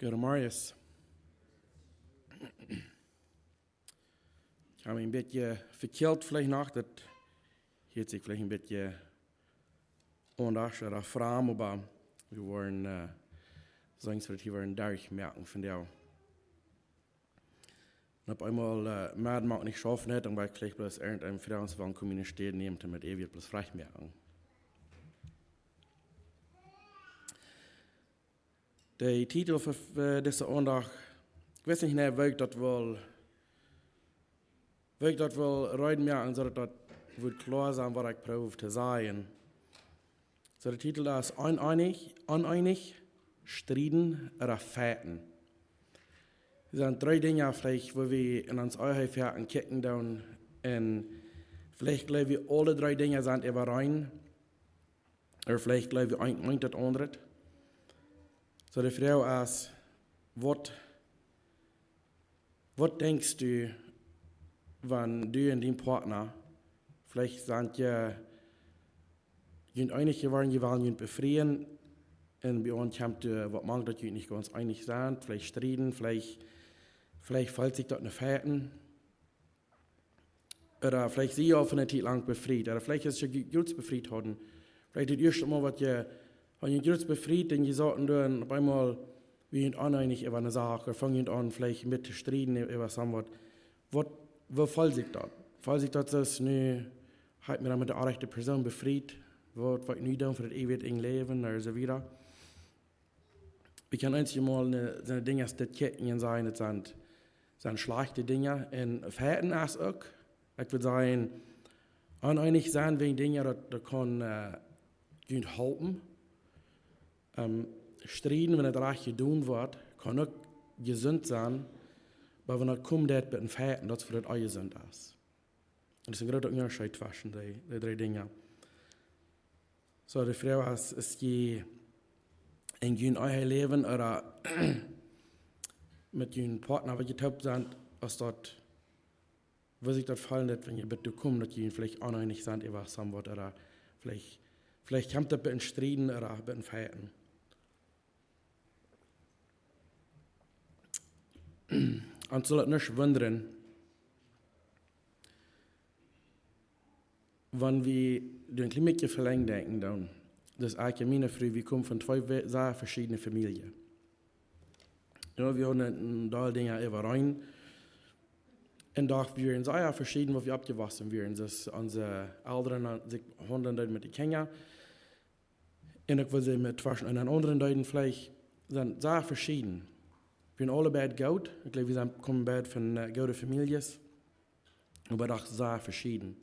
Gute Marius. Ich habe mich ein bisschen verkehlt vielleicht noch, das hört sich vielleicht ein bisschen anders oder fram, aber wir wollen sagen, dass wir einen Tag merken von der. Und auf einmal Mäden mag nicht schaffen hat, und weil vielleicht bloß irgendein Friedenswagen kommen steht, nehmt damit ewig bloß frei merken. Der Titel für diese Andacht, ich weiß nicht mehr, wie ich das wohl rein merken, so dass das wird klar sein, was ich probiere zu sagen. So der Titel ist uneinig, Striden oder Feiten. Das sind drei Dinge, vielleicht, wo wir in uns Euhöfjahren kicken und vielleicht glauben wir, alle drei Dinge sind überein. Oder vielleicht glauben wir ein das andere. So die Frage ist, was denkst du, wenn du und dein Partner vielleicht sind ja einig geworden, die wollen befreien, und bei uns kommt was mag, dass die nicht ganz einig sind, vielleicht striden, vielleicht fällt sich dort eine Fährten. Oder vielleicht sie auch von der Zeit lang befreit. Oder vielleicht ist sie gut befreit worden. Vielleicht das erste Mal, was ihr gut befreit, denn die sagten dann auf einmal, wir sind uneinig über eine Sache, oder fangen an, vielleicht mit zu striden über sowas. Wo fällt sich das? Fällt sich das, ne, hat mir dann mit der rechten Person befreit, was ich nicht tun für das ewige Leben, oder so weiter. Ich kann einzig mal so Dinge, die Ketten sein, das sind schlechte Dinge. Und Verhalten ist auch. Ich würde sagen, uneinig sein wegen Dingen, das kann helfen. Striden, wenn das recht getan wird, kann auch gesund sein, aber wenn das kommt, mit dem Verhalten, das für das auch gesund ist. Und das ist ein großer Unterschied zwischen den drei Dingen. So, die Frage ist die in euer Leben oder mit einem Partner, wenn ihr getauft sind, wo sich das fallen wird, wenn ihr bitte kommt, dass ihr vielleicht uneinig seid, ihr was haben wollt, oder vielleicht kommt das bei den Striden oder bei den Feierten. Und soll das nicht wundern, wenn wir den Klinik verlängern denken, dann, das ist eigentlich meine Frau, wir kommen von zwei sehr verschiedenen Familien. Ja, wir haben ein paar Dinge überein. Und doch wir sind sehr verschieden, wo wir abgewachsen werden. Das unsere Eltern sich handeln mit den Kindern. Und ich will sie mit zwischen einen anderen Leuten vielleicht sind sehr verschieden. Wir sind alle beide gut. Ich glaube, wir kommen beide von guten Familien. Aber doch sehr verschieden.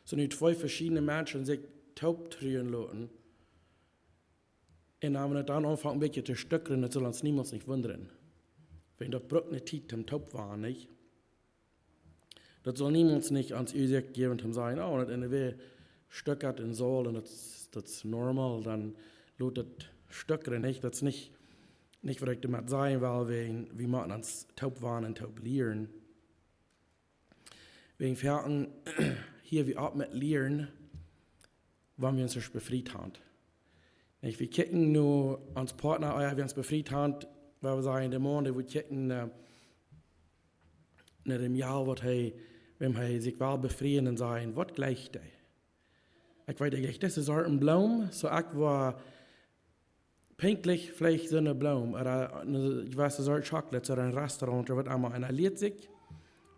So nur zwei verschiedene Menschen sich taub drehen lassen. Und wenn wir dann anfangen, ein bisschen zu stückeln, dann soll uns niemals nicht wundern. Wenn das Brot nicht tief im Taub war, nicht? Das soll niemals nicht ans Üsig geben und sagen, oh, das in der Welt stöckert in Sohl und das ist normal, dann lohnt das Stöckern nicht. Das ist nicht, was ich damit sagen will, wir machen ans Taub waren und Taub lehren. Wegen Ferten, hier wir auch mit lehren, wann wir uns befreit haben. Wir kicken nur ans Partner, wir uns befreit haben, weil wir sagen, der Mann, der wir kicken, nach dem Jahr, wenn er sich will befreien und sagen, was gleicht er? Ich weiß nicht, das ist ein Blum, so ich war pinklich vielleicht so eine Blum, oder ich weiß, das ist Schokolade oder ein Restaurant, oder was einmal, einer lehrt sich,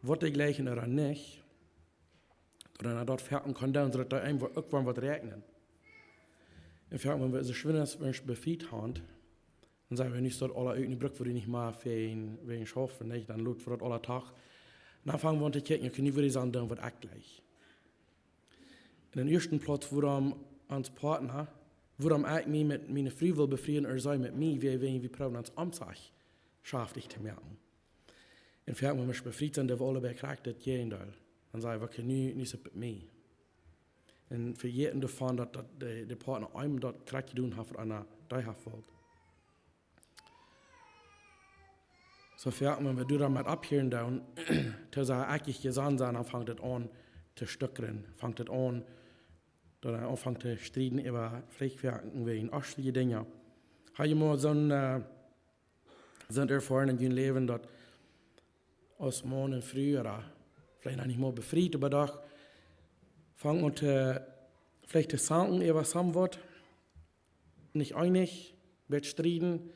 was die gleichen oder nicht, oder er dort fertig kann, dann soll da einfach irgendwann was regnen. Und wenn wir so schön befreit haben, dann sagen wir nicht, dass alle irgendeine Brücke, wo die nicht mal wegen schaffen, nicht? Dann schaut für das alle Tag. Dann fangen wir an zu gucken, ich kann nicht wirklich sagen, dann wird auch gleich. In den ersten Platz, wo ans Partner, wo ich mich mit meiner Frau will befreien, oder sei mit mir, wir probieren uns Amtsach schaftig zu merken. Und wenn wir mich befreit sind, dann wir alle bekriegt, das gehen soll. Dann sagen wir, okay, nicht so mit mir. Und für jeden davon, dass der Partner einem das kriegt tun hat, für einer Deihaft. So wenn wir damit abhören, dann sagen, eigentlich gesandt sein, dann fängt es an zu stückeln, fängt es an, dann anfängt zu streiten über vielleicht wegen östliche Dinge. Habe ich mal so ein sind erfahren in ihrem Leben, dass aus morgen früh oder vielleicht noch nicht mal befreit, aber doch fangen und vielleicht zu sagen, was haben wird, nicht einig, wird streiten,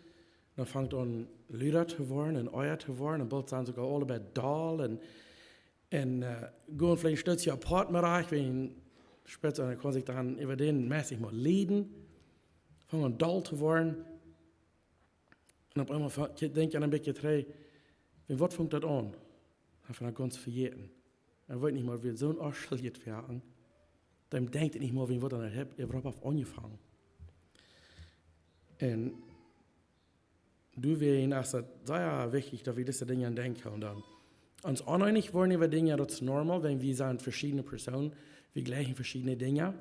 dann fängt an Lüder zu werden und Eier zu werden und bald sind sogar alle bei Dahl und gehen vielleicht ein Stück apart mit euch, wenn später kann sich dann über den mäßig mal leiden, fangen an Dahl zu werden und auf einmal denke ich an ein bisschen, hey, was fängt das an? Dann ganz vergessen. Er weiß nicht mal, wie so ein Arschel jetzt werden. Dann denkt er nicht mal, wie was er hat, er hat auf angefangen. Und du wirst als das sehr wichtig, dass wir diese Dinge denken. Und dann uns uneinig wollen über Dinge, das ist normal, wenn wir sind verschiedene Personen, wir gleichen verschiedene Dinge.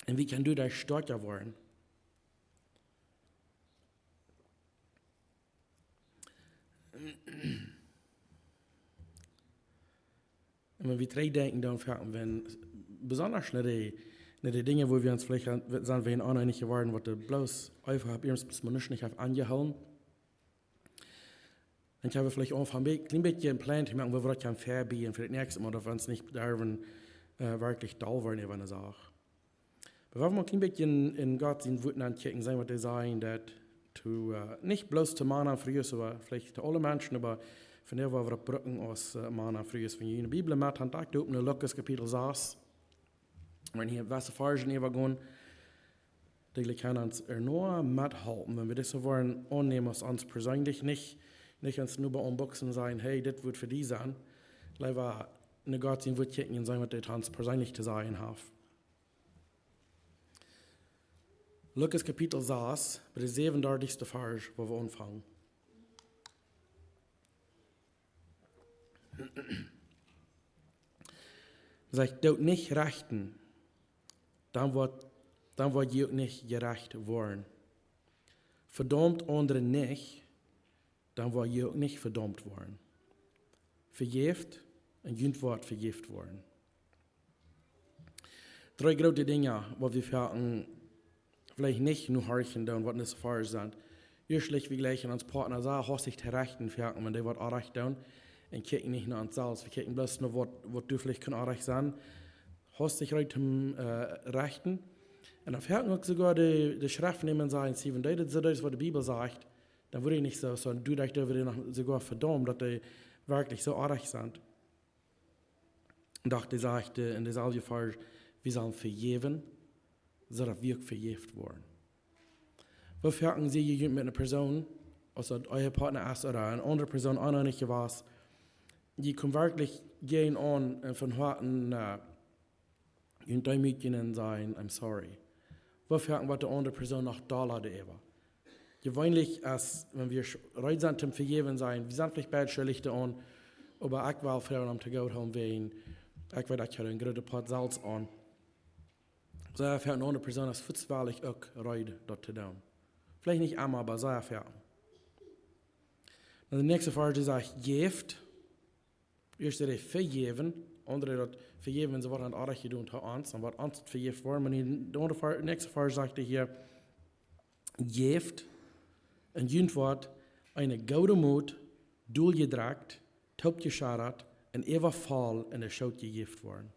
Und wie kann du da stärker werden? Und wenn wir drei denken, dann wenn besonders nicht die Dinge, wo wir uns vielleicht sind, wir uneinig geworden, was bloß einfach erst man nicht angehauen. Dann haben wir vielleicht auch ein klein bisschen geplant, wo wir das fair bieten für das nächste Mal, dass wir uns nicht darin wirklich da waren über eine Sache. Aber wenn wir mal ein klein bisschen in Gott sind, Wuten ankicken, sagen wir, die sagen, dass nicht bloß zu Mana früher, aber vielleicht zu allen Menschen, aber von der wir Brücken aus Mana früher, wenn ihr in der Bibel mit haben, da in Lukas Kapitel 6, wenn hier was Versen übergehen, die können uns nur mithalten, wenn wir das so wollen, annehmen, was uns persönlich nicht uns nur bei unboxen und sagen, hey, das wird für die sein. Leider eine Gott sein wird kicken und sagen, was das uns persönlich zu sagen hat. Lukas Kapitel 6, bei der 37. Vers, wo wir anfangen. Sagt, dort nicht rechten, dann wird ihr nicht gerecht worden. Verdammt andere nicht, dann wird ihr nicht verdammt worden. Vergift und ihr wird vergift worden. 3 große Dinge, wo wir vielleicht nicht nur horchen, was nicht so falsch sind. Erstlich, wie gleich an uns Partner sagen, hast dich zu rechten, wenn der wird auch recht tun. Und kicken nicht nur ans Salz, wir kicken bloß nur, was du vielleicht kann auch recht sein. Hast dich recht zum Rechten. Und auf Herzen sogar die Schrift nehmen und sagen, wenn das ist, was die Bibel sagt, dann würde ich nicht so sagen, du dich darüber sogar verdammt, dass die wirklich so arg sind. Und auch die sagt in der selben Vers, wir sollen vergeben, sodass wir vergeben worden. Wofür hatten Sie mit einer Person, also euer Partner ist oder eine andere Person auch nicht was, die kann wirklich gehen an und von Harten und damit und sagen, I'm sorry. Wofür hatten wir die andere Person noch da lassen? Gewöhnlich, als wenn wir bereit sind zum Vergeben sein, wir sind vielleicht beide schuldig an, aber ich will für uns zu Gott haben, ich will euch einen großen Pot Salz an. So für eine andere Person ist futzwahrlich auch bereit, dort zu tun. Vielleicht nicht einmal, aber sehr fair. Und die nächste Frage sagt, Gift. Erst das vergeben, andere das vergeben, wenn sie was an Arach tun hat uns, dann wird uns vergeben worden. Und die nächste Frage sagt hier, Gift. Und jünt wird eine gute Mut, durchgedrückt, taub geschadet und ewer Fall in der Schuld gegeben worden.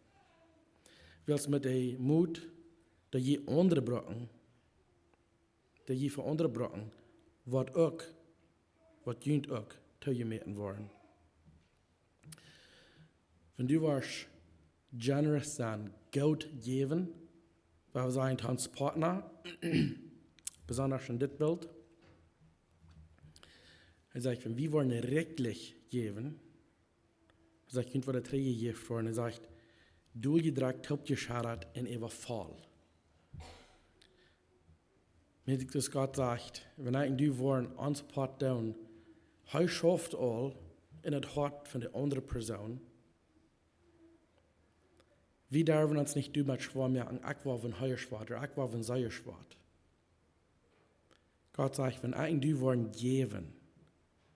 Wils mit der Mut, der je andere Brücken, der je für andere Brücken, wat jünt auch, zugemeten worden. Wenn du warst generous sein, Geld geben, weil wir sagen, hans Partner, besonders in dit Bild, er sagt, wenn wir wollen rechtlich geben, er sagt, kind wir der Träge gegeben worden, er sagt, durchgedrückt, hauptgeschadet in ewer Fall. Mit das Gott sagt, wenn ich du wollen, uns Part down, er schafft all in das Hart von der anderen Person. Wir dürfen uns nicht mit schwer merken, ich war von heuer schwart oder ich war von sehr schwart. Gott sagt, wenn ich du wollen geben,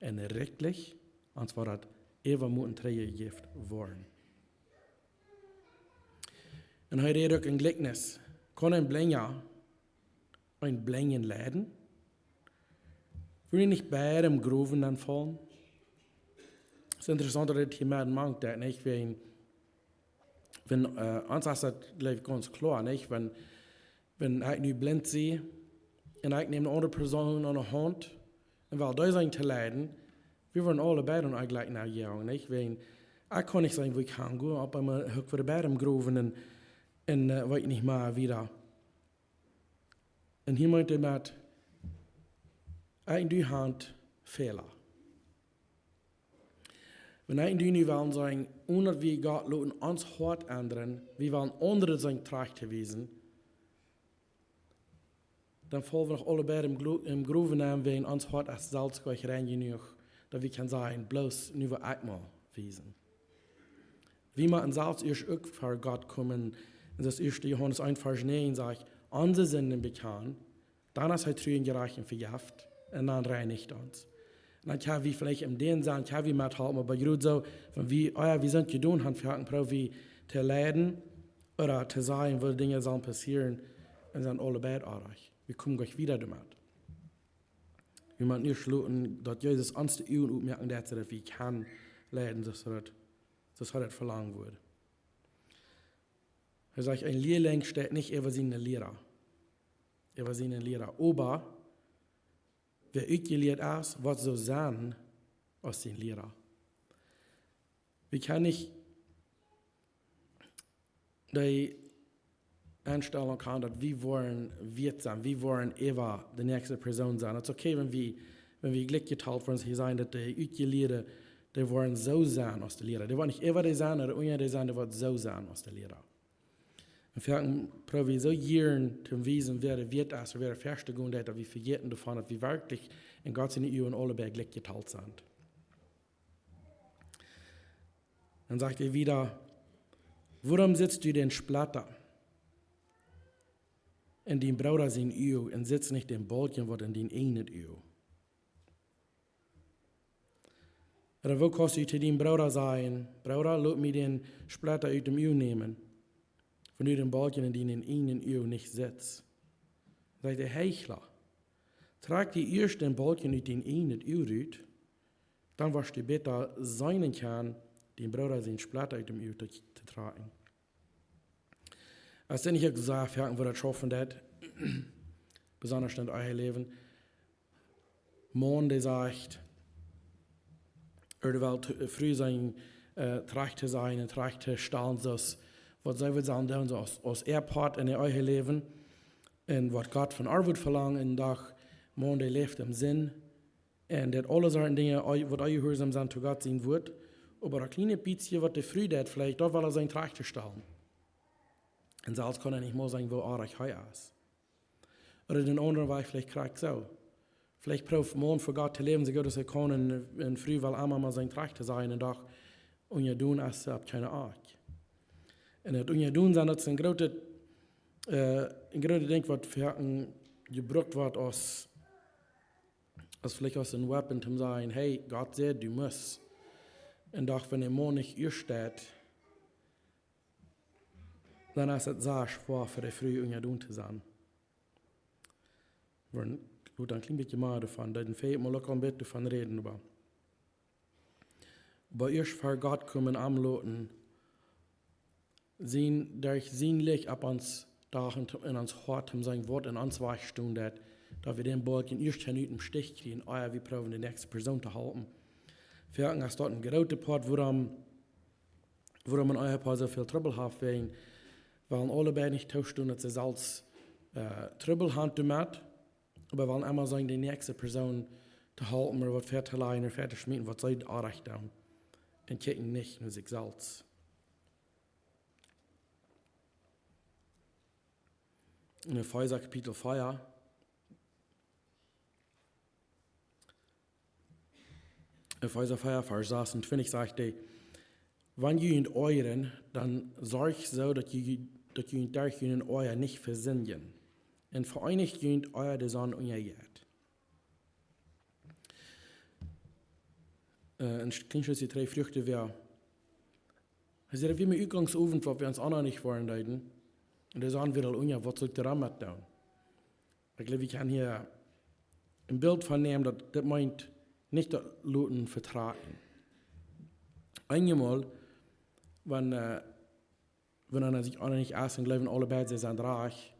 und rechtlich, und zwar das ewer moeten Träge gegeben worden. Und hij redet ook een gelijkenis. Kon een blenja een blenjen leiden? Wil je niet bij hem groeven dan vallen? Het is interessant dat het hier met mangt, dat niet? Wenn ons is dat gelijk ganz klar, niet? Wenn ik nu blind zie en ik neem een andere persoon aan de hand en wil daar zijn te leiden, we worden alle beiden eigenlijk naar jou, niet? Ik kan niet zeggen, wie ik gaan gaan, op een hoek voor de beiden groeven en weet niet meer wieder. En hier meint met, ik doe hand Fehler. Wenn ik nu willen zeggen, ohne wie Gott laten ons hart ändern, wie willen anderen zijn tracht wezen, dan vallen we nog allebei im groeven aan, wie ons hart als zelfs gleich rein genoeg, dat we kunnen zeggen, bloß nu wil ik mal wezen. Wie man selbst erst auch vor Gott kommen, in das 1. Johannes 1, Vers 9 sagt, unsere Sünden bekannt, dann ist er treu und gerecht und vergift, und dann reinigt uns. Und dann kann wir vielleicht im den sagen, kann wir mithalten, aber gerade so, wenn wir sind getan haben, wir haben wie zu leiden oder zu sagen, wo Dinge sollen passieren, und sind alle beide artig. Wir kommen gleich wieder damit. Wir müssen nicht schlucken, dass Jesus uns die Augen aufmerken, dass wir kann leiden, das hat es verlangt wurde. Er sagt, ein Lehrling steht nicht über seine Lehrer. Über seine Lehrer. Aber wer euch gelehrt ist, wird so sein als den Lehrer. Wir können nicht die Einstellung haben, dass wir wollen wird sein, wir wollen über die nächste Person sein. Es ist okay, wenn wir Glück geteilt von uns hier sein, dass die euch gelehrt, die wollen so sein als der Lehrer. Die wollen nicht über die sein oder ohne die sein, die wollen so sein als der Lehrer. Und wir probieren so Jahren zu wissen, wer der wird ist, wer der Feste gehen hat, dass wir vergessen davon, dass wir wirklich in Gott seine Ehe und alle bei Glück geteilt sind. Dann sagt er wieder, warum sitzt du den Splatter in den Bruder sein Ehe und sitzt nicht den Balken, was in den eigenen Ehe? Oder wo kannst du zu deinem Bruder sagen, Bruder, lass mich den Splatter aus dem Ehe nehmen, wenn du den Balken in den eigenen Ehe nicht sitzt? Sagt der Heuchler, trag die erst den Balken aus den eigenen Ehe raus, dann wirst du besser sein können, den Bruder seinen Splatter aus dem Ehe zu tragen. Als ich nicht gesagt habe, wo das schaffen das, besonders in eurem Leben, Mann, der sagt, will früh sein, tracht zu sein, tracht zu stellen, was sie will sagen, als Part in eurem Leben, und was Gott von Arbeit verlangt, und doch, Mann, der lebt im Sinn, und das alle solche Dinge, was euch gehorsam sind, zu Gott sein wird, aber ein kleines bisschen, was der früh hat, vielleicht, dort will er sein Tracht stellen. Und selbst kann er nicht mal sagen, wo artig er ist. Oder den anderen Weg vielleicht kriegt so. Vielleicht braucht man für Gott zu leben, so gut dass er kann, und früh will einmal mal sein Tracht sein, und doch, und ihr tun ist, habt keine Art. Und das und ihr tun sind, das ist ein großes Ding, was für gebraucht wird, als vielleicht aus einem Weapon, zu sagen, hey, Gott sagt, du musst. Und doch, wenn der Mann nicht ihr steht, dann ist es sehr schwer für die Früh und ihr tun zu sein. Wir tut ein klein bisschen mehr davon, dann fehlt mir locker ein bisschen davon reden, aber bei erst vor Gott kommen anloten, sehen durch sein Licht ab uns da in uns Hort, sein Wort in uns weichstun, dass wir den Balken erst nicht im Stich kriegen, wir probieren die nächste Person zu halten. Wir haben dort ein großer Part, warum man euer Paar so viel Trouble hat, weil alle beide nicht tauschen, dass sie selbst Trouble haben damit, aber wollen immer sagen, die nächste Person zu halten, oder was fertig zu leihen, oder fertig zu schmieden, was sie auch recht haben. Und kicken nicht nur sich selbst. In Epheser Kapitel 4, Epheser 4, Vers 26 sagt er, wenn ihr in euren, dann sorgt so, dass ihr durch in euer nicht versündigen. Und vereinigt ihr euer die Sonne und ihr Jed. In Kleinschluss die 3 Früchte wäre, also wie mit Ausgangsofen, was wir uns anderen nicht wollen, leiden. Und der sagen wir all was soll der Ramat tun? Ich glaube, wir können hier ein Bild von dem, das meint nicht das Leuten vertragen. Einmal, wenn einer sich alle nicht essen, glauben alle beide sind reich.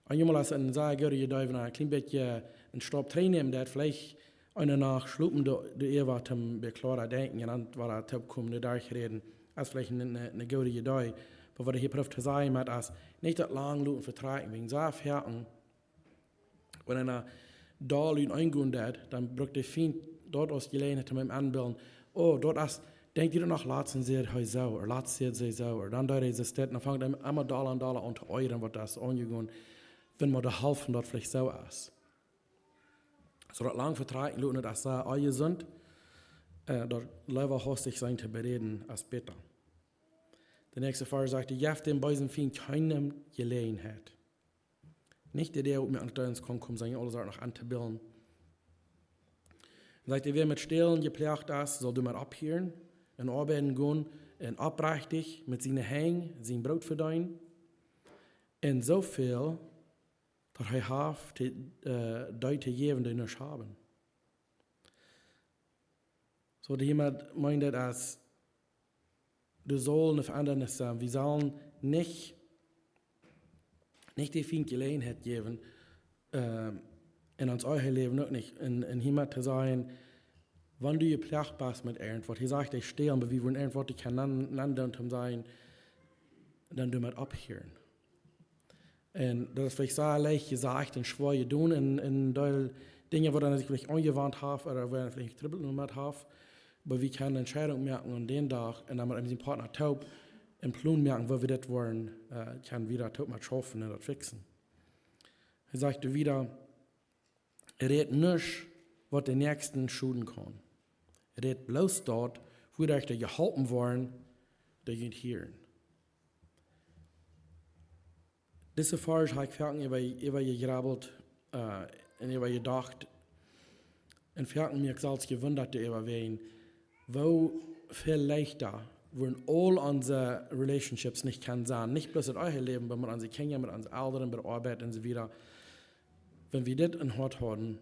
Einmal als ein sehr gute Däuven ein klein bisschen einen Stopp reinnehmen, der vielleicht einer nach schlupen, der Ewa zum beklarer denken, und dann war er top kommen, der durchreden, als vielleicht eine gute Idee. Aber was ich hier prüft zu sagen, hat, als nicht das lang Leuten vertragen, wegen so Ferten, wenn einer da Leuten eingehen hat, dann braucht der Feind dort aus Gelegenheit mit dem Anbilden, oh, dort ist, denkt ihr noch, lassen sie es so, oder lassen sie so, oder dann da ist es das, dann fangt er immer Dollar unter euren, was das angehen, wenn man da helfen, dort vielleicht so ist. So dat lang vertragen Leute, dass sie alle sind, dort lieber hostig sein zu bereden als bitter. Der nächste Vers sagt, ihr habt den Beisen Feind keinem Gelegenheit. Nicht der mir an uns kommen, sondern alle Sachen noch anzubilden. Er sagt, wer mit Stehlen geprägt ist, soll du mal abhören, in Arbeiten gehen, und abrechtig mit seinen Hängen sein Brot verdienen, und so viel, dass er hat, die zu geben, die nicht haben. So, jemand meint, dass wir sollen eine Veränderung sein. Wir sollen nicht die viel Gelegenheit geben, in uns euer Leben auch nicht, in jemand zu sein, wenn du geprägt bist mit irgendwas. Hier sagt, ich stehe, aber wir wollen irgendwas, die kann einander sein, dann du mit abhören. Und das ist vielleicht sehr leicht gesagt und schwer tun in Dinge, wo dann sich vielleicht angewandt hat oder wo dann vielleicht Tribbel mit hat. Aber wir können Entscheidungen merken an den Tag und dann mit unserem Partner taub im Plan merken, wo wir das wollen, kann wieder taub mal schaffen und das fixen. Er sagte wieder, er redet nicht, was den Nächsten schuden kann. Er redet bloß dort, wo die geholfen wollen, die ihn hören. Diese Frage habe ich fertig über gegrabbelt und über gedacht. Und fertig mir selbst gewundert über wen, wo viel leichter würden all unsere Relationships nicht kann sein, nicht bloß in eurem Leben, aber mit unseren Kindern, mit unseren Eltern, mit der Arbeit und so weiter. Wenn wir das in Hort haben,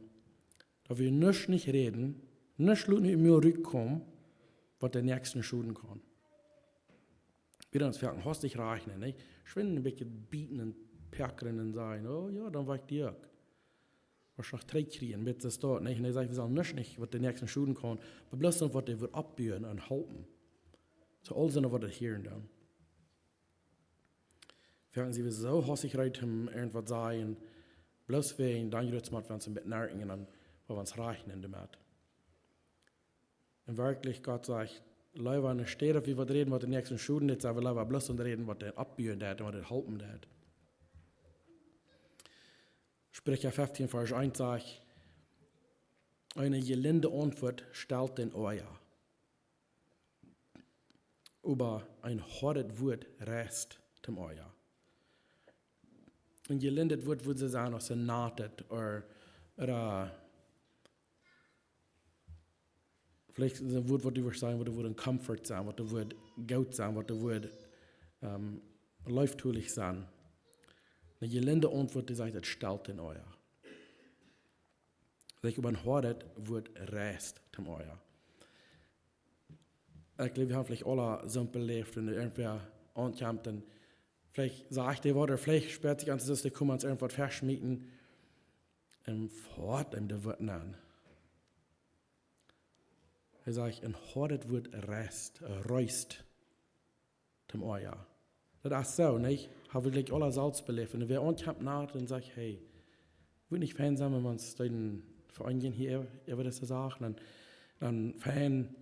dass wir nicht reden, nicht in mir rückkommen, was der Nächsten schuden kann. Wir uns fertig hostig rechnen, nicht? Schwinden ein bisschen bieten und perkern und sagen, oh ja, dann war ich dir. Was noch drei kriegen, mit das dort, nicht? Und er sagt, wir sollen nicht, was der Nächsten schuden kann, aber bloß noch, was der wird abbühen und halten. So all sind, was der hören dann. Fertig sie, wir so hostig reiten, irgendwas sagen, bloß wegen, dann wird es mal, wenn es ein bisschen nerven und dann, wo wir uns rechnen damit. Und wirklich, Gott sagt, Leute, nicht steht auf, wie wir reden, was der Nächsten schuden, jetzt aber Leute bloß reden, was der abbühen hat und was der halten hat. Sprecher 15, Vers 1 sagt, eine gelinde Antwort stellt den Euer. Aber ein hartes Wort rest dem Euer. Ein gelindet Wort würde sie sagen, als ein natet oder vielleicht ist ein Wort, was du sagen würdest, würde ein Comfort sein, was du würdest gut sein, was du würdest läuftulich sein. Eine gelinde Antwort, die sagt, es stellt den Euer. Sich über ein hartes Wort rest dem Euer. Ich glaube, wir haben vielleicht alle so belebt, wenn irgendwer ankommt, dann vielleicht sagt der Wort, oder vielleicht sperrt sich an, dass der kommt, uns irgendwas verschmieden, und fort ihm der Wort an. Er sagt, ein hartes Wort rest, reust dem Euer. Das ist so, nicht? Haben wir gleich alle Salz belebt. Und wer ankommt nach, dann sagt, hey, wird nicht Fan sein, wenn wir uns den Verein hier über das sagen, dann Fan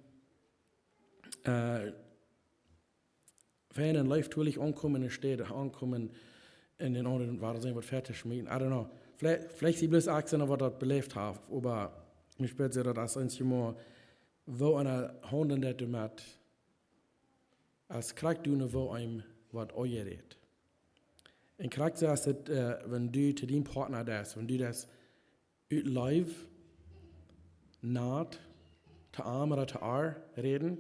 und live-tulich ankommen in der Städte, ankommen in den anderen, war das irgendwas fertig schmieden. I don't know. Vielleicht sie bloß Achsen, was das belebt haben, aber ich spürt das als ein wo einer Honden das mit, als kriegt du wo einem was euer redet. Und kriegt sie das, wenn du zu deinem Partner das, wenn du das live, naht, zu arm oder zu arm reden,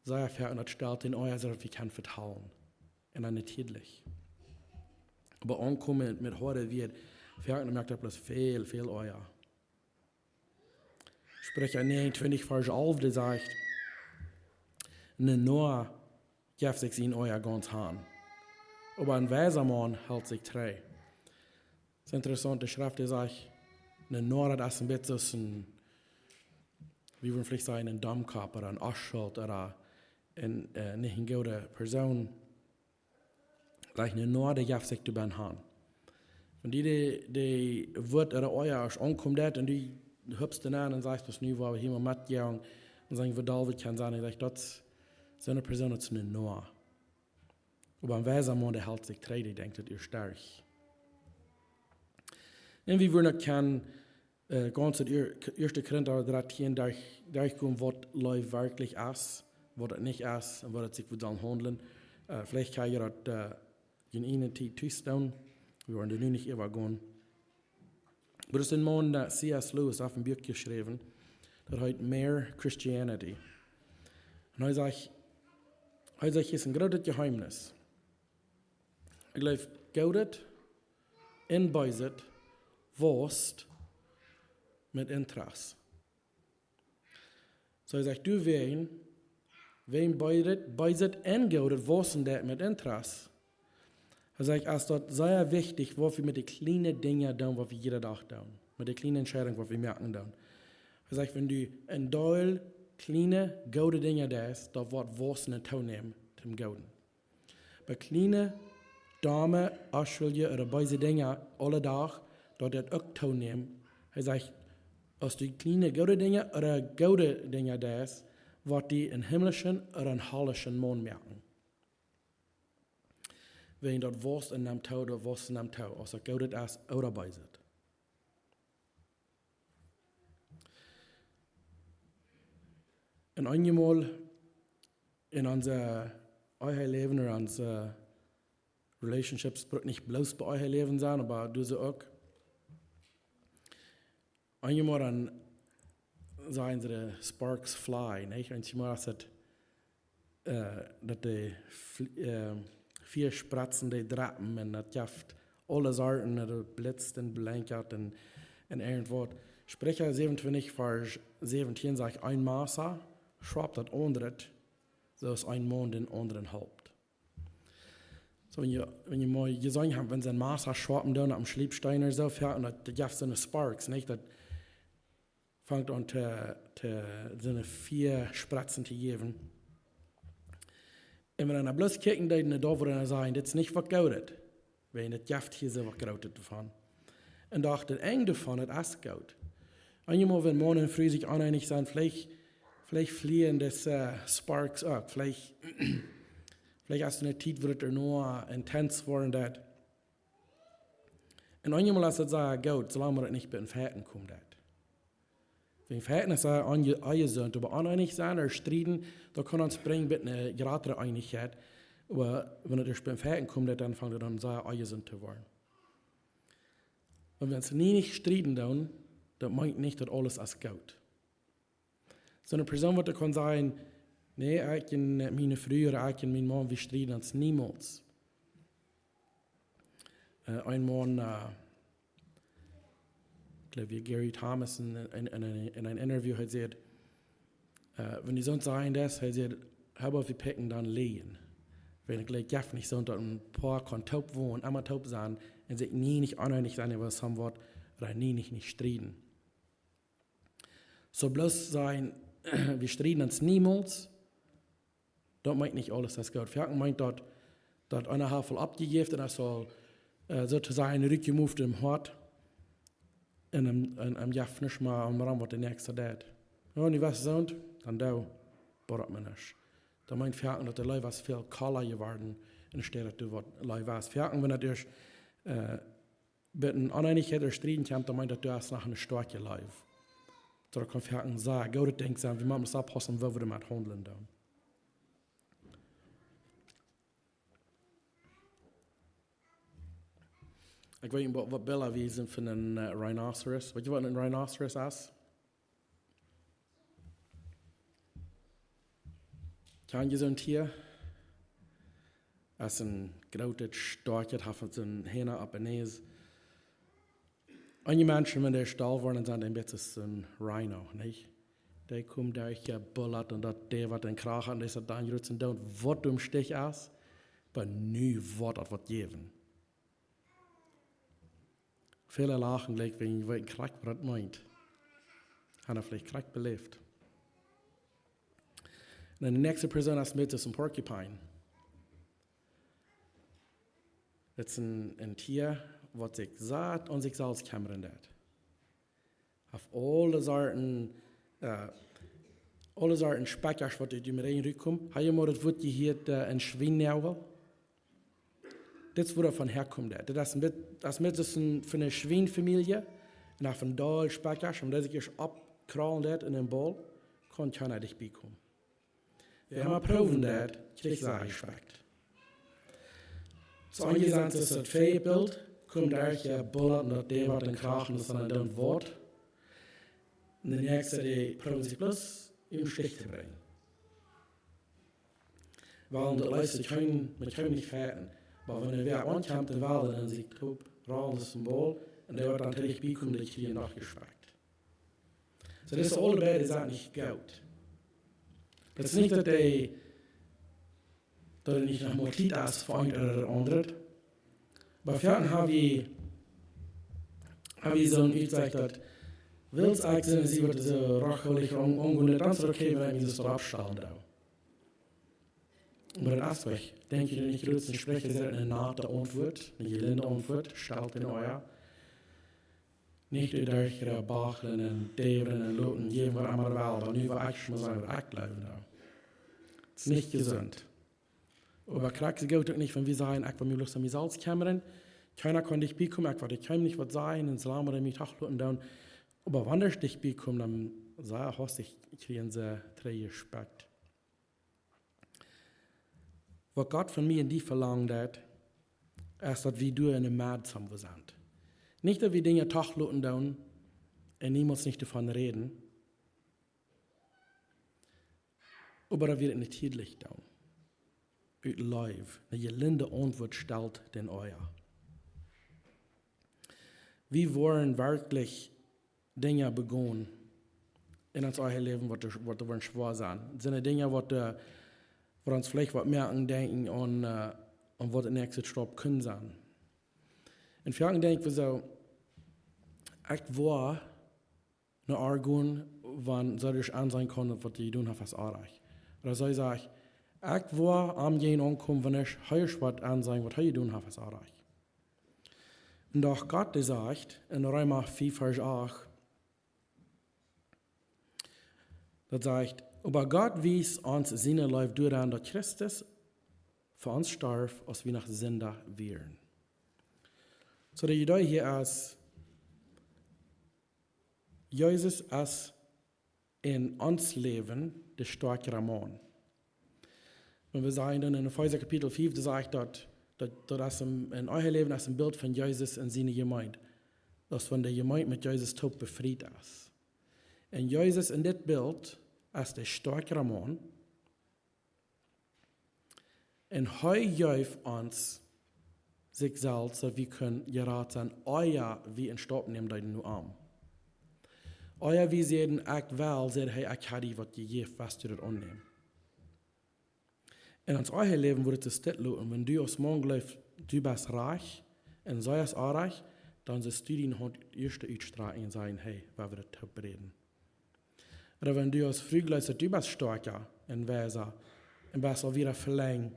sei er und das stellt in euer, dass wir kann vertrauen. Und dann nicht täglich. Aber ankommen mit heute wird, und merkt er bloß viel euer. Sprecher 29, Vers 11, der sagt, ne Noah gef sich in euer ganz Hand. Aber ein weiser Mann hält sich treu. Das ist interessant, die Schrift, die sagt, ne Noah das ein bisschen, wie wir vielleicht sagen, ein Dummkopf oder ein Aschschuld oder nicht eine gute Person. Gleich ne Noah, der gef sich über den Hand. Wenn die wird oder euer ankommt und die hüpst dann an und sagt, das nu war hier mal mitgegangen und sagen, wie David kann sein, ich sage, das ist eine Person, das ist eine Noah. Aber ein weiser Mann, der hält sich treu, der denkt, das ist stark. Und wie wir noch kennen, ganz das erste Korinther 13, durchkommen, was Leute wirklich ist, was es nicht ist und was es sich dann handeln. Vielleicht kann ihr das in einer Zeit tun. Wir wollen da nu nicht übergehen. Aber es ist ein Mann, der C.S. Lewis auf dem Buch geschrieben, das heißt Mere Christianity. Und er sagt, es ist ein großes Geheimnis. Ich glaube, Gott inbeiset, wost mit Interesse. So er sagt, du wem beiset en Gott wosten das mit Interesse. Er sagt, es ist sehr wichtig, was wir mit den kleinen Dingen tun, was wir jeden Tag tun. Mit den kleinen Entscheidungen, was wir merken tun. Er sagt, wenn du ein Teil kleine, gute Dinge tust, dann wird was nicht tun nehmen, zum Guten. Bei kleinen, Dame, Aschulje oder beise Dinge alle Tag, dort das auch tun nehmen. Er sagt, als du kleine, gute Dinge oder gute Dinge tust, wird die einen himmlischen oder einen hallischen Mond merken. Wenn dort was in dem Tau, dort was in dem Tau, als er gaudet ist, oder beiset. Und einmal in unser euer Leben oder unser Relationships, nicht bloß bei euer Leben sein, aber du so auch. Einmal dann sagen sie, die Sparks fly, nicht? Einmal ist dass die 4 Spratzen, die drappen und das jaft alle Sorten, das blitzt und blankert und irgendwo. Sprecher 27, Vers 17 sagt, ein Maßer schreibt das andere, so ist ein Mond den anderen Haupt. So, wenn ihr mal gesehen habt, wenn sie ein Maßer schreiben dann am Schleppstein oder so, und das jaft so eine Sparks, nicht? Das fängt an, so eine 4 Spratzen zu geben. Und wenn wir bloß kicken, dann da, wo wir sagen, das ist nicht was Gaudet. Wenn das Jaft hier so was Gaudet davon. Und auch das Ende davon, das ist Gaut. Einmal, wenn morgen früh sich uneinig sind, vielleicht fliehen das Sparks auch. Vielleicht ist eine Zeit, wo es nur intens worden ist. Und einmal, als es sagt, Gaut, solange wir das nicht bei den Fetten kommt. Wenn Verhältnisse angesöhnt, aber uneinig sein oder streiten, da kann uns bringen mit einer geratere Einigkeit. Aber wenn es beim Verhältnis kommt, dann fängt es an, sehr angesöhnt zu werden. Und wenn es nie nicht streiten, dann meint nicht, dass alles als Gott. So eine Person wird kann sagen, nee, ich kann meine Frau oder ich kann meinen Mann, wir streiten uns niemals. Ein Mann, ich glaube, wie Gary Thomas in einem Interview hat gesagt, wenn die sonst sagen das, hat gesagt, aber wir picken dann lehen. Wenn ich gleich nicht so unter ein paar kann taub wohnen, einmal taub sein, und sich nie nicht uneinig sein über das Wort oder nie nicht streiten. So bloß sein, wir streiten uns niemals, das meint nicht alles, das Gott. Ferken meint dort einer hat voll abgegeben und er soll sozusagen rückgemoved im Hort. En am jaft nicht mal am Raum, was der nächste dat. Ja, und die was sind, dann da, borat man nicht. Da meint Ferken, dass der Leib was viel kaller geworden, in Stadt, du was Leib was. Ferken, wenn er durch, mit einer Uneinigkeit oder Striden kommt, dann meint er, du hast nach einer starke Leib. So kann Ferken sagen, Gott denkt sagen, wie man das abpassen, wo wir damit handeln dann. Ik weet niet wat Bella wezen van een rhinoceros. Weet je wat een rhinoceros is? Ken je zo'n Tier? Dat is een grote staartje, het heeft zijn henen op en neer. En je mensen, wenn der Stahl worden, sind ein bisschen ein Rhino, nicht? die komt durch gebullert und dat der wat den Krach an dieser dann jutzen down, wat um Stich aus, aber nu wat dat wat geben. Viele lachen gleich, wenn ich Krack was meint. Haben vielleicht Krack belebt. Und die nächste Person ist mit, ist ein Porcupine. Das ist ein Tier, was sich sagt und sich selbst kämmern hat. Auf alle Sorten Speckers, die du mir reinkommen, habe ich mal das Wort gehört, ein Schweinnauel. Das, wo davon herkommt. Das ist mit von einer Schweinfamilie, nach von Dahl Speckers, und das sich abkrallen in den Ball, kann keiner dich bekommen. Wir haben proben, das kriegt sehr Respekt. So angesehen ist das Fehlbild, kommt durch die Bullet und der wird den Krachen, das ist dann Wort. Und der nächste, die proben sich bloß im Stich zu bringen. Weil das lässt sich nicht fährten. Aber wenn er weer aankomt in Walden en zich troep, raal is een bol, en daar wordt dan tegen bijkomt dat je hier nog gespakt. So das ist allebei, das ist nicht gut. Das ist nicht, dass er nicht nach Motiv ist, für ein oder andere. Aber für einen habe ich so ein Utzeit, dass Wilds eigentlich sie wird so rachelig umgehen, dann zurückgeben, wenn sie es abstellen. Aber das Aspekt, denke ich, nicht größten Sprecher sind eine nahte Antwort, eine gelinde Antwort, stellt in euer. Nicht durch ihre Bacheln und Dävren und Loten, jedem war einmal wel, aber nu war ich muss einfach ablaufen. Das ist nicht gesund. Aber Krax geht auch nicht, wenn wir sagen, ich will mir Lust an mir Salz kämmern, keiner kann dich bekommen, ich will dich nicht was sein, und Salam oder mich Tachloten down. Aber wenn ich dich bekomme, dann sage ich, ich kriege einen sehr träge Respekt. Was Gott von mir und die verlangt hat, ist, dass wir durch eine Mad zusammen sind. Nicht, dass wir Dinge tachloten down und niemals nicht davon reden, aber dass wir es nicht täglich down. Ut live, eine gelinde Antwort stellt den euer. Wir wollen wirklich Dinge begonnen in uns euer Leben, was wir schwer sind. Das sind Dinge, was uns vielleicht was mehr denken und was der nächste Stopp können sein. Und für einen denken wir so, ich war eine Argon, wann soll ich ansehen können, was die tun haben, was erreicht. Oder soll ich sagen, ich war am Gehen ankommen, wenn ich heute was ansehen, was die tun haben, was erreicht. Und auch Gott sagt, in Römer 4, Vers 8, das sagt, aber Gott wies uns seine Liebe daran, dass Christus für uns starb, als wir nach Sünder wären. So die Idee hier ist, Jesus ist in uns Leben der stärkere Mann. Wenn wir sagen dann in Epheser Kapitel 5, da sagt dass in eurem Leben ist ein Bild von Jesus in seiner Gemeinde. Dass von der Gemeinde mit Jesus tot befreit ist. Und Jesus in das Bild ist der stärkere Mann. Und er hilft uns, sich selbst, so wir können geraten sein, euer wie in Stopp nehmen, deinen nur Arm. Euer wie sehen, ich will, sehen, hey, ich habe was gegeben, was du das annehmen. In uns euer Leben würde es das lauten, wenn du aus morgen läufst, du bist reich, und sei es auch reich, dann sollst du die erste Ausstrahlung und sagen, hey, was wir das reden. Oder wenn du aus früh läufst, du bist stärker und weiser, und bist auch wieder verlängert,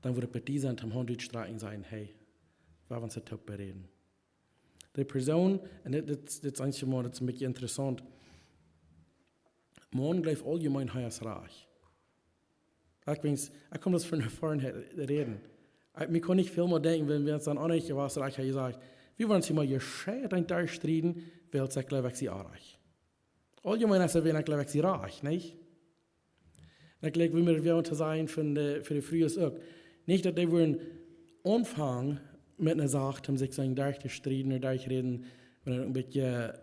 dann würde bei dieser Hand Ausstrahlung sein, hey, was wir das reden. Die Person, und das ist eigentlich mal, das ist ein bisschen interessant, morgen läuft allgemein heiß reich. Ich komme das von vorne reden. Ich kann nicht viel mehr denken, wenn wir uns dann auch nicht was reich haben gesagt. Wir wollen uns immer gescheit und durchstriden, weil es glaube ich sie auch reich. Allgemein ist es wenn ich glaube ich sie reich, nicht? Und ich glaube, wie wir uns sein für die frühe auch. Nicht, dass die wollen anfangen mit einer Sache, um sich so durchzustriden oder durchreden, wenn er ein bisschen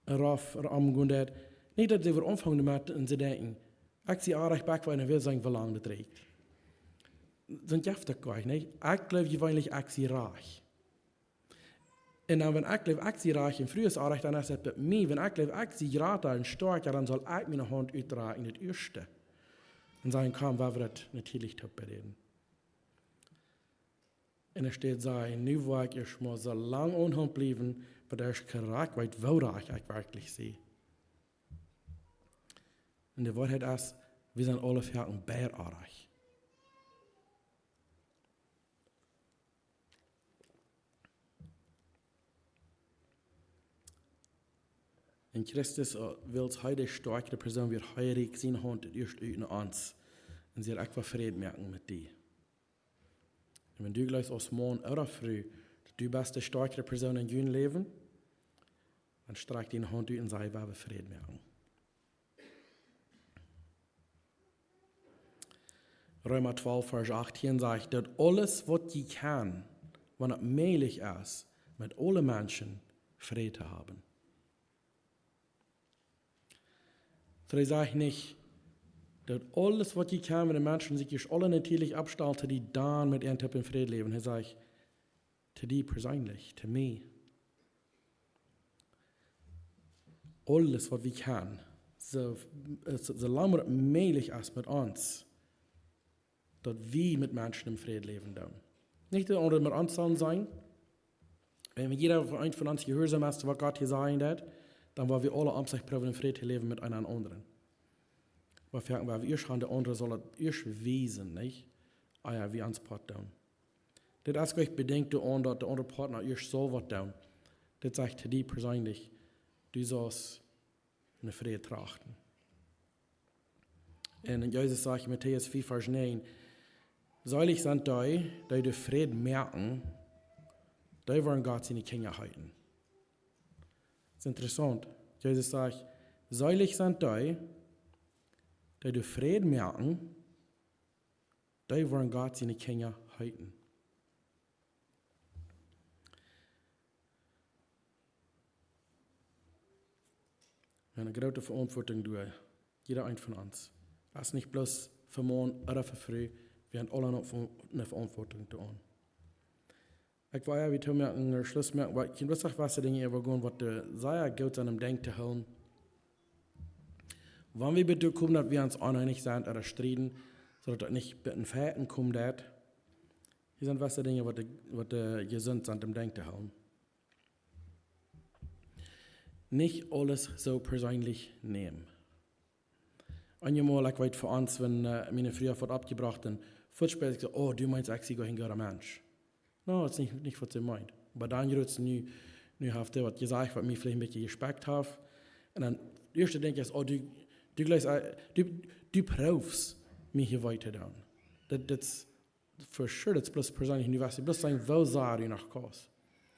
rauf umgeht. Nicht, dass sie anfangen damit und sie denken, ich sie auch reich back, weil er will sagen, wie lange das trägt. Sind ja das gleich, nicht? Ich glaube, ich will nicht, ich sie reich. En dan wenn ik leef actie raak en früher aardig, dan is het bij mij, wenn ik leef actie raak en sterker, dan zal ik mijn hand uitdragen in het eerste. En zijn kan waar we het natuurlijk te bereden. En er steht sein, nu wil ik eerst maar zo lang onhand blijven, wat er karak weet wouraag ik werkelijk zie. En de waarheid is, we zijn alle verken bijeraardig. En Christus wil heute sterkere Person weer heilig zijn hand het eerst uit naar ons. En sie hat ook vrede merken met die. En wenn du gleich als Mann oder Frau, du bist die stärkere Person in deinem Leben, dann streck deine Hand aus und sei, wer wir Frieden merken. Römer 12, Vers 18 sagt, dass alles, was je kann, wenn es möglich ist, mit allen Menschen Frieden haben. So ich sage nicht, dass alles, was je kann, wenn die Menschen sich alle natürlich abstellen, die dann mit ihren Tipp in Frieden leben. Er sagt, zu dir persönlich, zu mir. Alles, was wir können, solange es möglich ist mit uns, dass wir mit Menschen im Frieden leben dürfen. Nicht, dass wir mit uns sein, wenn jeder von uns gehorsam ist, was Gott hier sagen hat, dann wollen wir alle sich probieren, in Frieden zu leben mit einem anderen. Wir merken, weil wir schon der andere soll erst wesen, nicht? Ah ja, wie ans Part tun. Das ist gleich bedenkt, dass der andere Partner erst so was tun. Das sagt zu dir persönlich, du sollst eine Friede trachten. Und in Jesus sagt in Matthäus 4, Vers 9, selig sind die den Frieden merken, die wollen Gott seine Kinder halten. Das ist interessant. Jesus sagt, selig sind die den Frieden merken, die wollen Gott seine Kinder halten. Wir haben eine große Verantwortung durch jeder ein von uns. Das ist nicht bloß für morgen oder für früh, wir haben alle noch eine Verantwortung tun. Ich war ja, wie du mir einen Schluss merken, weil ich weiß nicht, was die Dinge übergehen, was der sehr gut an dem Denken zu halten. Wenn wir bitte kommen, dass wir uns uneinig sind oder streiten, sodass das nicht mit den Fäden kommt, hier sind was die Dinge, was gesund sind, dem Denken zu halten. Nicht alles so persönlich nehmen. Einmal, ich weiß für uns, wenn meine Früher wird abgebracht, dann wird später gesagt, oh, du meinst, ich bin ein guter Mensch. No, das ist nicht, was sie meint. Aber dann jetzt nu habt ihr was gesagt, was mich vielleicht ein bisschen gespeckt hat. Und dann, das erste denke ich, oh, du brauchst mich hier weiter tun. Das für sure, das ist bloß persönlich nicht was. Bloß sagen, wo sah du nach Kurs.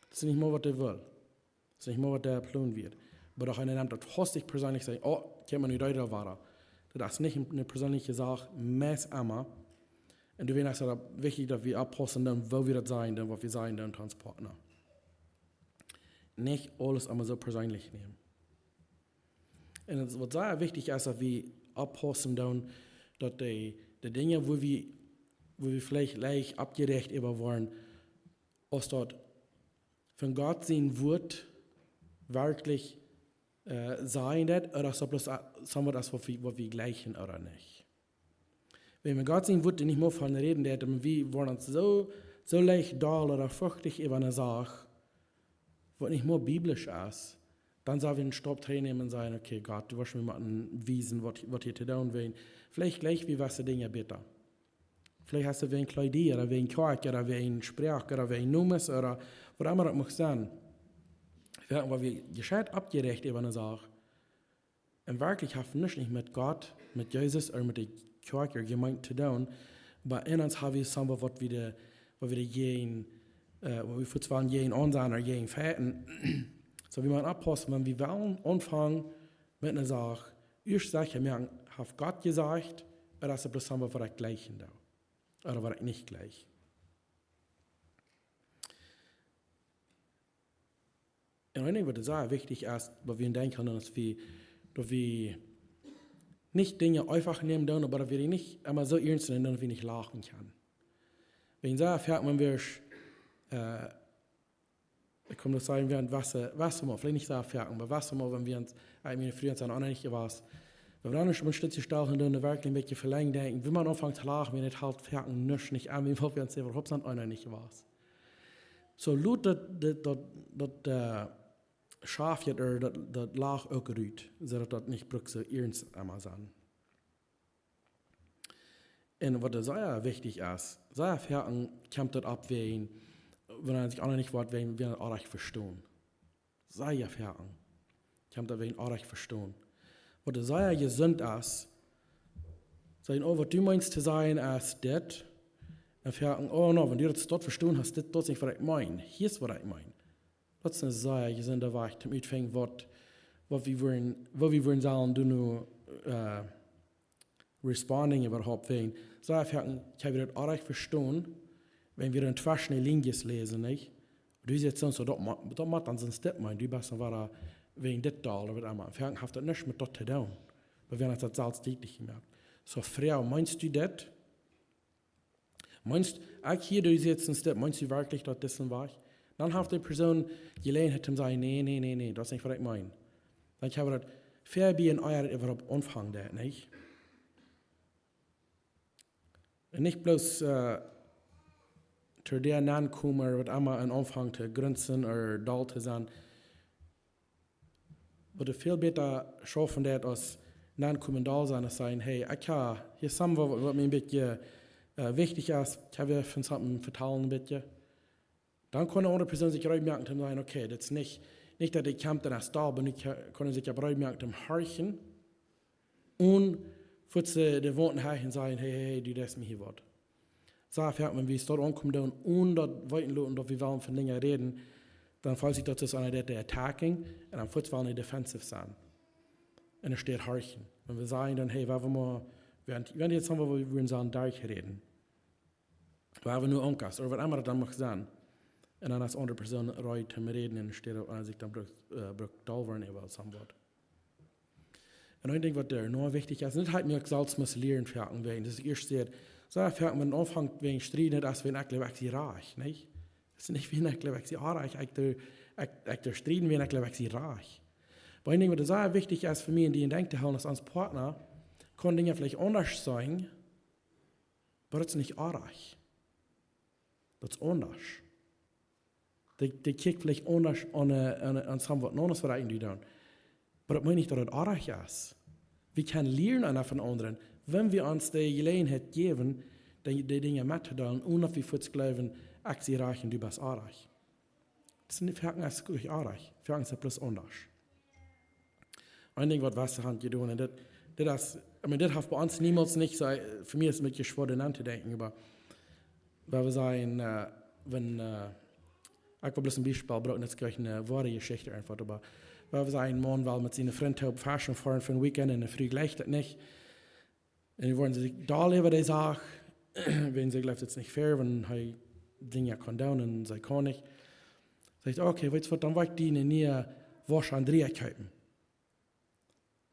Das ist nicht mal, was der will. Das ist nicht mal, was der Plan wird. Aber doch einer nimmt das hostig persönlich sagen, oh, ich habe mir nicht weiter weiter. Das ist nicht eine persönliche Sache, mehr immer. Und du weißt, es ist wichtig, dass wir abpassen, dann, wo wir das sein, dann, was wir sein, dann Transportner. Nicht alles immer so persönlich nehmen. Und was sehr wichtig ist, dass wir abpassen, dann, dass die Dinge, wo wir vielleicht leicht abgerecht über wollen, aus dort von Gott sein wird, wirklich sein wird, oder so bloß sagen wir das, was wir gleichen oder nicht. Wenn wir Gott sehen, würde nicht mehr von reden, dass wir wollen uns so leicht doll oder furchtlich über eine Sache, was nicht mehr biblisch ist, dann sollen wir einen Stopp nehmen und sagen, okay, Gott, du wirst mir mal wiesen, was hier zu tun will. Vielleicht gleich wie was die Dinge bitte. Vielleicht hast du wie ein Kleidie oder wie ein Kork oder wie ein Sprach oder wie ein Nummes oder was immer das muss sein. Weil wir gescheit abgerecht über eine Sache. Und wirklich haben wir nicht mit Gott, mit Jesus oder mit der Kirche gemeint zu tun, aber in uns haben wir sommer, was wir für zwar jeden ansehen oder jeden Fäden. So wie man abpassen, wenn wir wollen anfangen mit einer Sache, erst sagen wir, hat Gott gesagt, oder ist es bloß sommer, was ich gleichen da. Oder was ich nicht gleich. Und ich denke, was sehr wichtig ist, was wir denken, dass wir nicht Dinge einfach nehmen dürfen, aber dass wir die nicht immer so ernst nehmen, dass wir nicht lachen können. Wenn ich sage, wenn wir Ich komme das sagen, wir haben Wasser mal, vielleicht nicht so fertig, aber Wasser mal, wenn wir uns, meine Freunde sind auch nicht was. Wenn wir dann nicht ein Stück stellen und wirklich ein bisschen verlängern denken, wenn man anfängt zu lachen, wenn nicht halt fertig nicht an, wie wir uns überhaupt sind, auch nicht was. So, laut das Schaf jetzt, das Lach auch gerüht, so das nicht braucht so ernst einmal sein. Und was sehr wichtig ist, sehr fertig kommt das abwägen, wenn er sich auch nicht was, wenn wir auch recht verstehen. Sehr fertig kommt das wegen auch recht verstehen. Was sehr gesund ist, sagen, oh, was du meinst zu sein, ist das. Und fertig, oh no, wenn du das dort verstehen hast, das ist nicht, was ich meine. Hier ist, was ich meine. Das ist eine sehr gesunde Weg, zum Utfängen, was wir wollen sagen, du nur, responding überhaupt wegen. So fertig, ich habe das auch recht verstehen, wenn wir in verschiedene Linien lesen, nicht? Du siehst sonst so, das macht dann sonst das mein, du bist dann wegen das da oder was immer. Fertig, hat das nicht mit dort zu tun. Aber wir haben das selbst deutlich gemerkt. So, Frau, meinst du das? Meinst du, hier, du siehst sonst das, meinst du wirklich, dass das war? Dann hat die Person Gelegenheit zu sagen, nee, das ist nicht, was ich meine. Dann habe ich das, fair wie ein Eier überhaupt anfangen, nicht? Und nicht bloß zu der Nankummer, was immer ein Anfang zu grenzen oder dull zu sein. Aber viel besser schaffen, das als Nankummen da sein, als sein, hey, okay, hier ist was mir ein bisschen wichtig ist, ich habe von something vertellen ein bisschen. Dann kann eine andere Person sich merken, zu sagen, okay, das ist nicht, dass ich kämpfe, dann ist da, aber ich kann sich merken, zum Horchen. Und für die Worte hören sagen, hey, du lässt mich hier was. So fährt man, wie es dort ankommt, und dort weiten und dort wir wollen von Dingen reden, dann fällt sich das einer der attacking, und dann wird es eine defensive sein. Und es steht Horchen. Wenn wir sagen dann, hey, wenn jetzt haben wir würden sagen, durchreden. Weil wir nur Onkas, oder was immer das dann macht sein. Und dann als andere Person reut zum Reden, und steht auf, und sich dann braucht Dolvern über Samwort. Und ein Ding, was der nur wichtig ist, nicht halt mir selbst muss lernen, fertig wegen. Das ist erst sehr, so fertig, wenn man anfängt wegen Streit, nicht als wenn ich reich, nicht? Das ist nicht wie ich reich, ich streiten, wenn ich reich. Aber ein Ding, was sehr wichtig ist für mich, die in Denken haben, als Partner, können Dinge vielleicht anders sein, aber das ist nicht reich. Das ist anders. Die kijkt vielleicht anders an Samwort anderes, was ich tun. Aber das meine ich, dass es reich ist. Wir können lernen einer von anderen, wenn wir uns die Gelegenheit geben, die Dinge mitzuteilen, ohne dass wir für glauben, ich sie reich und du bist reich. Das ist nicht wirklich reich. Für uns ist es bloß anders. Ein Ding, was Wasserhand tun, und das hat bei uns niemals nicht so, für mich ist es ein bisschen schwer, nachzudenken, aber weil wir sagen, wenn, ich will bloß ein Beispiel brauchen, jetzt gleich eine wahre Geschichte einfach, aber weil wir sagen, Mann will mit seinen Freunden auf Fashion fahren für ein Weekend und früh gleich das nicht. Und die wollen sich da leben, die Sache, wenn sie glaubt, jetzt nicht fair, wenn er Dinge kann down und sie kann nicht. Sagt, okay, weißt du was, dann war ich die in nie Wasch an Dreher kaufen.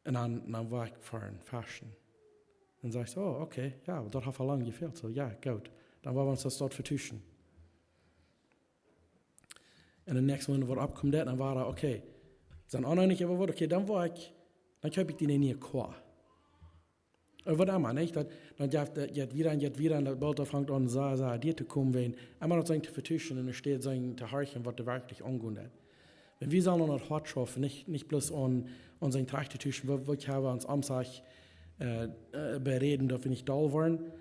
Und dann war ich fahren, Fashion. Dann sag ich, oh, okay, ja, das hat lange gefehlt, so, ja, gut. Dann wollen wir uns das dort vertuschen. Und der nächste Mal, wo er abkommt, dann war er, okay, dann auch noch nicht, aber okay, dann kaufe ich die nie Chor. Und was immer, nicht? Dann geht wieder und der Balter fängt an, so, dir zu kommen, wenn einmal noch sagen, zu vertuschen und es steht, sagen, zu horchen, was der wirklich angeht. Wenn wir sagen, noch hart schaffen, nicht bloß an seinen Tag zu tuschen, wo haben wir uns am Tag bereden, dass wir nicht da waren.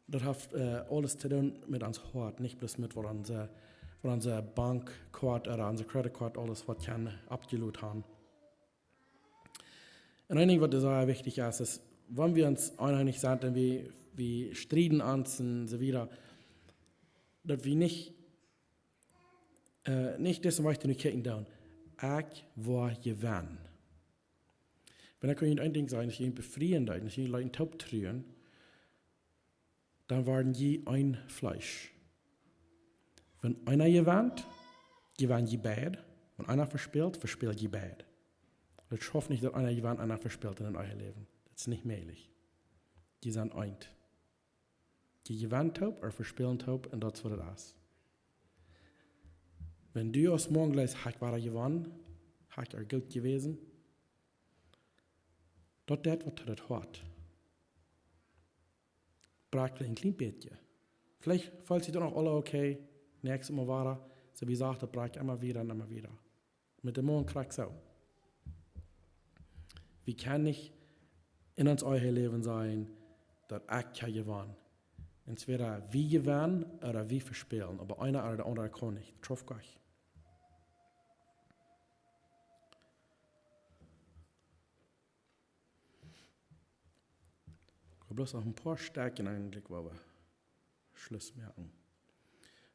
Das hat alles zu tun mit uns hart, nicht bloß mit, was unsere Bankkarte oder unsere Kreditkarte alles, was wir abgelöst haben. Und ein Ding, was sehr wichtig ist, wenn wir uns einheitlich sind, dann wir streiten uns und so weiter, dass wir nicht das, was wir nicht kicken down. Ich war gewann. Wenn ich ein Ding sagen, dass ich ihn befrieren, dass ich ihn Leuten taub trühen, dann waren die ein Fleisch. Wenn einer gewannt, gewann die beide. Wenn einer verspielt die beide. Ich hoffe nicht, dass einer gewann, einer verspielt in euer Leben. Das ist nicht möglich. Die sind eint. Die gewann taub oder verspielen taub und das wird es. Wenn du aus morgen gleich war gewonnen, gut gewesen, dort das, was das hat. Braucht ein klein bisschen. Vielleicht fällt sich dann auch alle okay, nächstes Mal war so wie gesagt, das braucht immer wieder und immer wieder. Mit dem Mond kriegst du auch. Wie kann ich in uns euer Leben sein, dass ich kann gewonnen? Entweder wie gewinnen oder wie verspielen, aber einer oder der andere kann nicht. Troff gleich. Ich habe bloß noch ein paar Stärken eigentlich, wo wir Schluss merken.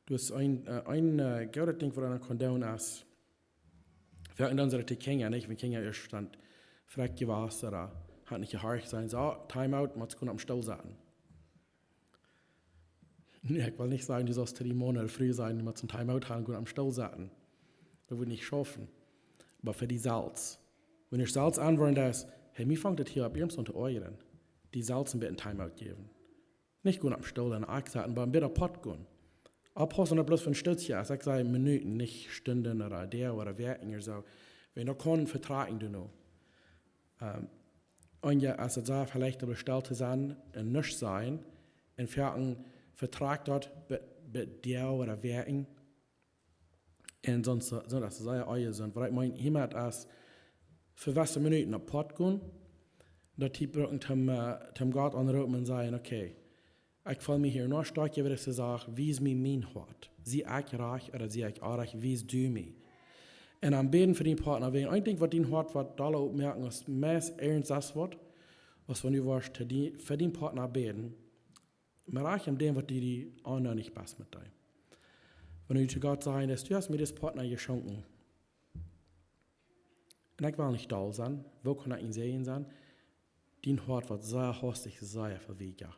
Du hast ein gutes Ding, wo einer Kondom ist. Wir hatten unsere Kinder nicht, wenn Kinder erst stand, fragt gewas oder hat nicht gehorcht sein, so, Timeout, man kann am Stall sein. Nee, ich will nicht sagen, du sollst 3 Monate früh sein, du musst ein Timeout haben und am Stall sein. Das würde nicht schaffen. Aber für die Salz. Wenn ihr Salz anwollen, das, hey, mir fängt das hier ab, ihr müsst unter euren. Die Salz ein bisschen Timeout geben. Nicht gut am Stall in der sagen, aber ein bisschen Pott gehen. Abpassen und bloß von Stützchen, also ich sage Minuten, nicht Stunden oder der oder wer oder so. Wenn du kannst, vertragen du noch. Und ja, als es da vielleicht bestellt zu sein und nicht sein, in vierten Vertrag dort mit der oder wer und sonst so, dass es sehr euer sind. Weil ich meine, jemand als für was Minuten nach Pott gehen, dort die brauchen zum Gott anrufen und sagen, okay, ich fühle mich hier noch stark, wenn ich sage, wie ist mein Hort? Sie ich reich oder sie ich reich, wie ist du mich? Und am Beten für den Partner, wenn ich denke, was dein Hort wird, da merken, was meist ernst das wird, was wenn du warst, für den Partner beten, mir reicht am dem, was die anderen nicht passt mit dir. Wenn du zu Gott sagen, dass du hast mir das Partner geschenkt, und ich will nicht da sein, wo kann ich ihn sehen sein, dein Hort wird sehr hastig, sehr verwegen.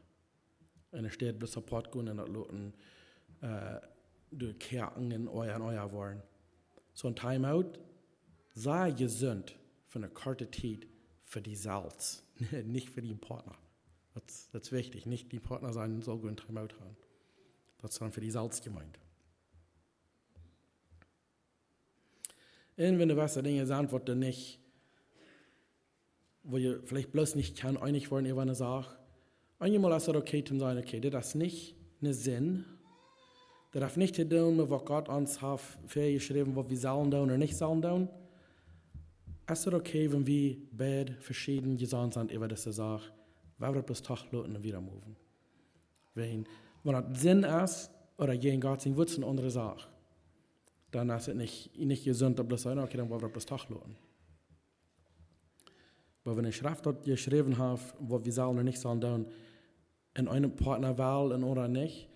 Und es steht bis Support gehen und das Leuten durch Kerken in euer wollen. So ein Timeout sei gesund für eine kurze Zeit für die Salz, nicht für den Partner. Das ist wichtig, nicht die Partner sein soll ein Timeout haben. Das ist dann für die Salz gemeint. Und wenn du was Dinge antworten nicht, wo ihr vielleicht bloß nicht kann, einig wollen, ihr eine Sache, einmal ist es okay zu sagen, okay, das ist nicht ein Sinn, das darf nicht zu tun, mit was Gott uns hat geschrieben, was wir sollen tun oder nicht sollen tun. Es ist okay, wenn wir beide verschieden gesagt sind über diese Sache, weil wir das Tag lassen und wieder moven. Wenn das Sinn ist, oder gegen Gott sind, wird es eine andere Sache. Dann ist es nicht gesund, aber das sein, okay, dann wollen wir das Tag lassen. Aber wenn ich Schrift dort geschrieben habe, was wir sollen oder nicht sollen tun, in einem Partner wählen oder nicht,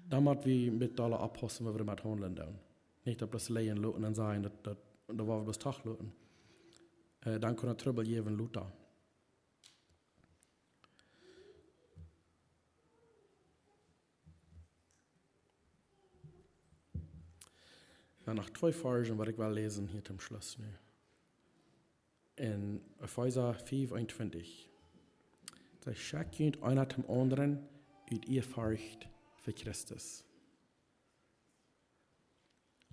dann müssen wir mit alle abpassen, was wir mit handeln tun. Nicht, dass das Lehen lassen und sagen, da wollen wir das Tag lassen. Dann kann er Trübel geben, Luther. Ja, nach 2 Versen, was ich will lesen, hier zum Schluss. In Epheser 5:21. Da schickt einer zum anderen ut ihr Furcht für Christus.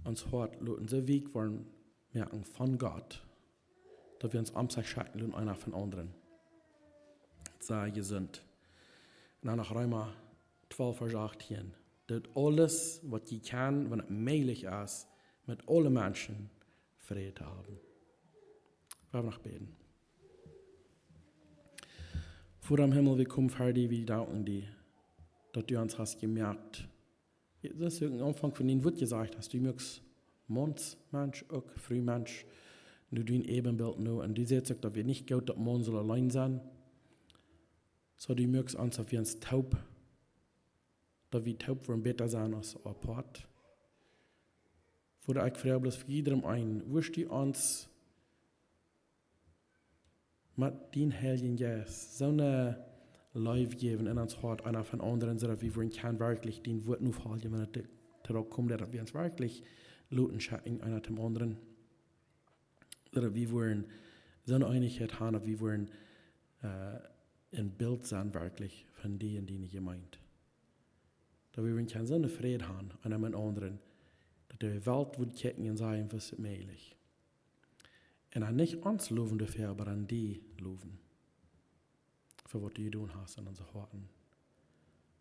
Uns hört, lassen so Weg wollen merken von Gott, dass wir uns am sich schicken und einer von anderen. Sei gesund. Und dann nach Römer 12, Vers 18. dass alles, was je kann, wenn es möglich ist, mit allen Menschen Friede haben. Wir haben noch beten. Vor dem Himmel, wir kommen für dich, wir danken dir, dass du uns hast gemerkt. Das ist am Anfang von dem Wort gesagt hast, du möchtest Mondsmensch, auch Frühmensch, du dein Ebenbild nur, und du siehst auch, dass wir nicht gut, dass Mond soll allein sein, so du möchtest uns auf uns taub, dass wir taub wollen besser sein als apart. Vor ich frage bloß für jedem ein, wirst du uns mit den Heiligen Geist so eine Life geben in uns Hort, einer von anderen, so dass wir können wirklich den Wort aufhalten, wenn es darauf kommt, dass wir uns wirklich Luten schauen, einer zum anderen. So dass wir wollen so eine Einigkeit haben, dass wir wollen ein Bild sein, wirklich, von denen, die nicht gemeint. Dass wir können so eine Friede haben, einer mit anderen. Dat de Welt wird kijken en sagen, was ist möglich. Und an nicht uns loven dafür, aber an die loven. Für was du getan hast in unseren Harten.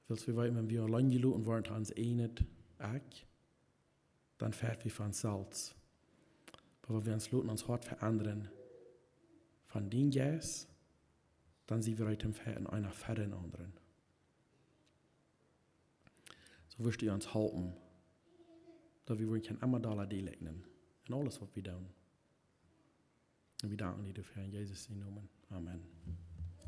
Willst wir wenn wir allein geloten waren, ans einet, dann fährt wir von Salz. Aber wenn wir uns loten, uns Hart verändern, von den Gas, dann sind wir heute im Fährten einer für den anderen. So wirst du uns halten, dass wir können immer da delegen in alles, was wir tun. Und wir danken dir dafür in Jesus' Namen. Amen.